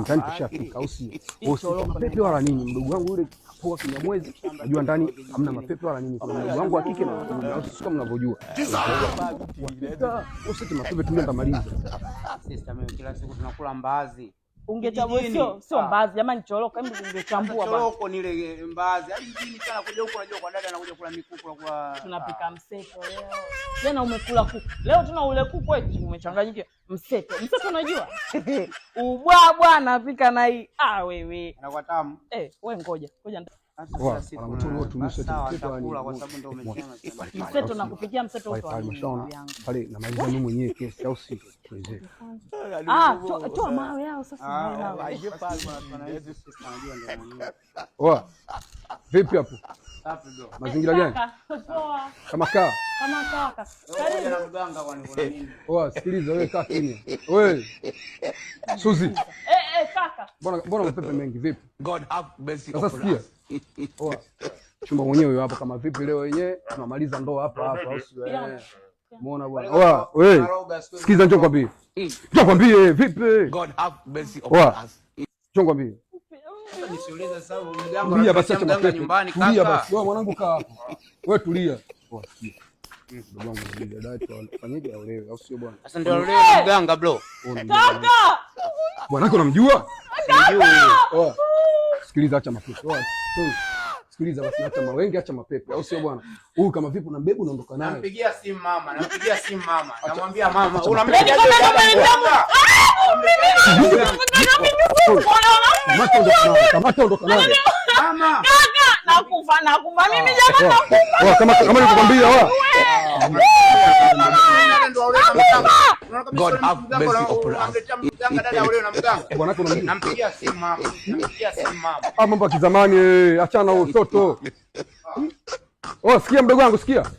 Ndani tushafika au sio? Wewe mapepe wala nini? Mdogo wangu yule poa Kinyamwezi, najua ndani hamna mapepe wala nini. Kuna mdogo wangu wa kike na au sio kama mnavyojua. Usiti mapepe tu ndamaliza. Sister, mimi kila siku tunakula mbaazi. Ungechambua sio mbaazi, jamani choroko, hebu ungechambua bwana. Choroko ni ile mbaazi. Hadi mjini sana kuja huko unajua kwa dada anakuja kula mikuku kwa tunapika mseto leo. Tena umekula kuku. Leo tuna ule kuku eti umechanganyikia. Mseto. Mseto unajua? Ubwabwa anapika na hii. Wewe. Anakuwa tamu. Wewe ngoja. Sasa siku chakula kwa sababu ndio umesema. Mseto nakupikia mseto huko. Pale na maliza mimi mwenyewe kesi au sio? Tuweze. Toa mawe yao sasa. Oa. Vipi hapo? Safi bro. Mazingira gani? Poa. Kama kaka. Karibu na mganga kwani kuna nini? Oa, sikiliza wewe kaka kimya. Wewe. Suzi. Kaka. Mbona mapepe mengi vipi? God have mercy upon us. Sasa sikia. Oa. Chumba mwenyewe hapo kama vipi leo wenyewe tunamaliza ndoa hapa au sio? Muona bwana. Oa, wewe. Sikiza njoo kwambie. Njoo kwambie vipi? God have mercy upon us. Njoo kwambie. Nisiulize sasa mganga. Tulia basi acha mapepe nyumbani kaka. Tulia basi. Wewe mwanangu kaa hapo. Wewe tulia. Oa, sikia. Ndugu wangu ndio dada tufanyeje aolewe au sio bwana? Sasa ndio aolewe mganga bro. Kaka. Bwanako unamjua? Sijui. Oa. Sikiliza acha mapepe. Oa. Sikiliza basi acha mawengi acha mapepe au sio bwana? Huyu kama vipi unambeba unaondoka naye. Nampigia simu mama. Namwambia mama, unampigia Kamata ondoka naye. Mama. Nakufa mimi jamani nakufa. Kama nilikwambia God have mercy upon us. Bwanako unamjua? Nampigia simu mama. Mambo ya kizamani, achana huo mtoto. Sikia mdogo wangu sikia.